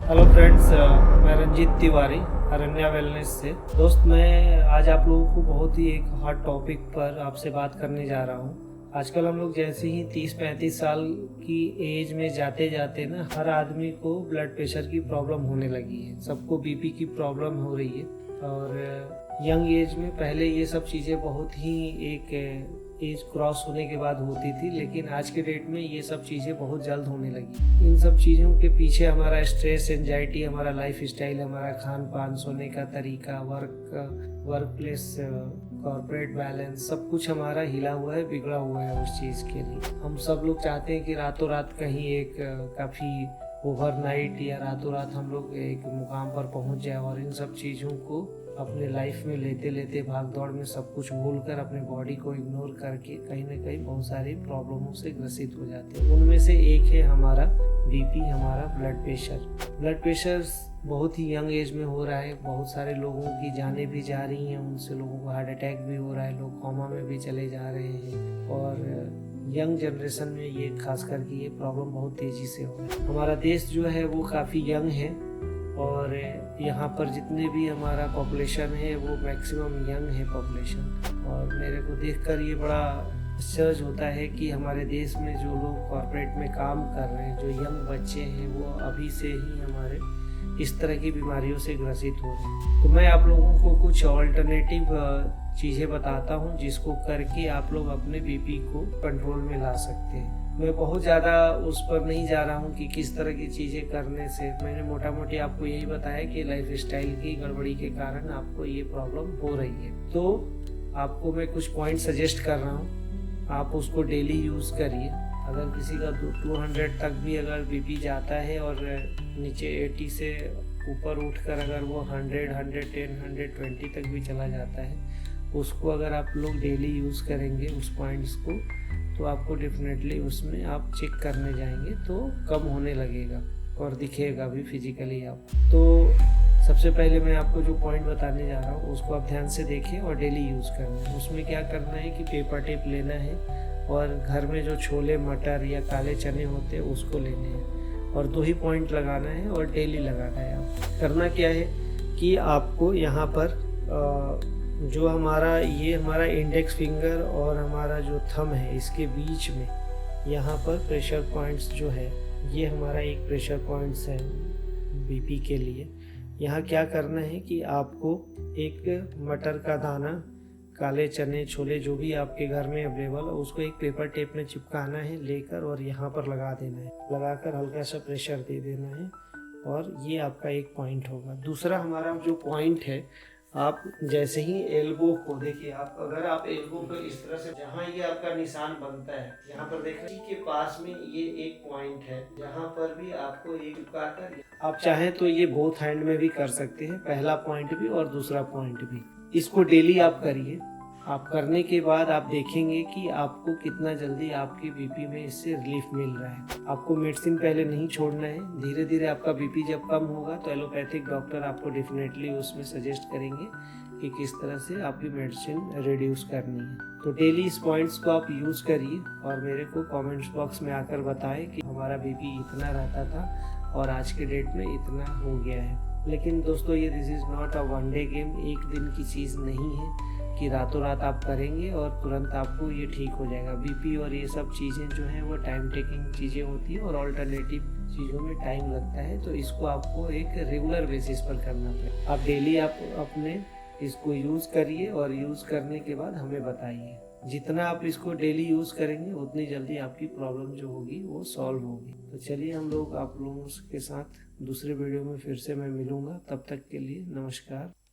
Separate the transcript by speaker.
Speaker 1: Hello friends, मैं Ranjit Tiwari अरण्या wellness से। दोस्त, मैं आज आप लोगों को बहुत ही एक हॉट टॉपिक पर आपसे बात करने जा रहा हूँ। आजकल हम लोग जैसे ही 30-35 साल की एज में जाते जाते ना, हर आदमी को ब्लड प्रेशर की प्रॉब्लम होने लगी है, सबको बीपी की प्रॉब्लम हो रही है। और यंग एज में पहले ये सब चीज़ें बहुत ही एक एज क्रॉस होने के बाद होती थी, लेकिन आज के डेट में ये सब चीज़ें बहुत जल्द होने लगी। इन सब चीज़ों के पीछे हमारा स्ट्रेस, एंजाइटी, हमारा लाइफ स्टाइल, हमारा खान पान, सोने का तरीका, वर्क प्लेस, कॉर्पोरेट बैलेंस, सब कुछ हमारा हिला हुआ है, बिगड़ा हुआ है उस चीज़ के लिए। हम सब लोग चाहते हैं कि रातों रात कहीं एक काफ़ी ओवरनाइट या रातों रात हम लोग एक मुकाम पर पहुंच जाए, और इन सब चीज़ों को अपने लाइफ में लेते लेते भाग दौड़ में सब कुछ भूलकर अपने बॉडी को इग्नोर करके कहीं ना कहीं बहुत सारी प्रॉब्लमों से ग्रसित हो जाते हैं। उनमें से एक है हमारा बीपी, हमारा ब्लड प्रेशर। ब्लड प्रेशर बहुत ही यंग एज में हो रहा है, बहुत सारे लोगों की जानें भी जा रही हैं, उनसे लोगों को हार्ट अटैक भी हो रहा है, लोग कोमा में भी चले जा रहे हैं। और यंग जनरेशन में ये खास करके ये प्रॉब्लम बहुत तेज़ी से हो रहा है। हमारा देश जो है वो काफ़ी यंग है, और यहाँ पर जितने भी हमारा पॉपुलेशन है वो मैक्सिमम यंग है पॉपुलेशन। और मेरे को देखकर ये बड़ा आश्चर्य होता है कि हमारे देश में जो लोग कॉर्पोरेट में काम कर रहे हैं, जो यंग बच्चे हैं, वो अभी से ही हमारे इस तरह की बीमारियों से ग्रसित हो रहे हैं। तो मैं आप लोगों को कुछ ऑल्टरनेटिव चीज़ें बताता हूँ जिसको करके आप लोग अपने बीपी को कंट्रोल में ला सकते हैं। मैं बहुत ज़्यादा उस पर नहीं जा रहा हूँ कि किस तरह की चीज़ें करने से। मैंने मोटा मोटी आपको यही बताया कि लाइफ स्टाइल की गड़बड़ी के कारण आपको ये प्रॉब्लम हो रही है। तो आपको मैं कुछ पॉइंट सजेस्ट कर रहा हूँ, आप उसको डेली यूज़ करिए। अगर किसी का 200 तक भी अगर बीपी जाता है और नीचे 80 से ऊपर उठकर अगर वो 100, 110, 120 तक भी चला जाता है, उसको अगर आप लोग डेली यूज़ करेंगे उस पॉइंट्स को, तो आपको डेफिनेटली उसमें आप चेक करने जाएंगे तो कम होने लगेगा और दिखेगा भी फिजिकली आप। तो सबसे पहले मैं आपको जो पॉइंट बताने जा रहा हूँ उसको आप ध्यान से देखिए और डेली यूज़ करना है। उसमें क्या करना है कि पेपर टेप लेना है, और घर में जो छोले मटर या काले चने होते हैं उसको लेने हैं, और 2 ही पॉइंट लगाना है और डेली लगाना है। आप करना क्या है कि आपको यहाँ पर जो हमारा इंडेक्स फिंगर और हमारा जो थंब है, इसके बीच में यहाँ पर प्रेशर पॉइंट्स जो है, ये हमारा एक प्रेशर पॉइंट्स है बीपी के लिए। यहाँ क्या करना है कि आपको एक मटर का दाना, काले चने, छोले, जो भी आपके घर में अवेलेबल है, उसको एक पेपर टेप में चिपकाना है लेकर, और यहाँ पर लगा देना है। लगाकर हल्का सा प्रेशर दे देना है, और ये आपका एक पॉइंट होगा। दूसरा हमारा जो पॉइंट है, आप जैसे ही एल्बो को देखिए, आप अगर आप एल्बो को इस तरह से, जहाँ ये आपका निशान बनता है, यहाँ पर देखिए के पास में ये एक पॉइंट है, जहाँ पर भी आपको एक चिपकाकर, आप चाहें तो ये बोथ हैंड में भी कर सकते हैं, पहला पॉइंट भी और दूसरा पॉइंट भी। इसको डेली आप करिए। आप करने के बाद आप देखेंगे कि आपको कितना जल्दी आपकी बीपी में इससे रिलीफ मिल रहा है। आपको मेडिसिन पहले नहीं छोड़ना है। धीरे धीरे आपका बीपी जब कम होगा तो एलोपैथिक डॉक्टर आपको डेफिनेटली उसमें सजेस्ट करेंगे कि किस तरह से आपकी मेडिसिन रिड्यूस करनी है। तो डेली इस पॉइंट्स को आप यूज़ करिए, और मेरे को कमेंट्स बॉक्स में आकर बताएं कि हमारा बीपी इतना रहता था और आज के डेट में इतना हो गया है। लेकिन दोस्तों, ये this is not a one day game, एक दिन की चीज़ नहीं है कि रातों रात आप करेंगे और तुरंत आपको ये ठीक हो जाएगा। बीपी और ये सब चीज़ें जो हैं वो टाइम टेकिंग चीज़ें होती हैं, और ऑल्टरनेटिव चीज़ों में टाइम लगता है। तो इसको आपको एक रेगुलर बेसिस पर करना पड़ेगा। आप डेली आप अपने इसको यूज़ करिए, और यूज़ करने के बाद हमें बताइए। जितना आप इसको डेली यूज़ करेंगे उतनी जल्दी आपकी प्रॉब्लम जो होगी वो सॉल्व होगी। तो चलिए, हम लोग आप लोगों के साथ दूसरे वीडियो में फिर से मैं मिलूँगा। तब तक के लिए नमस्कार।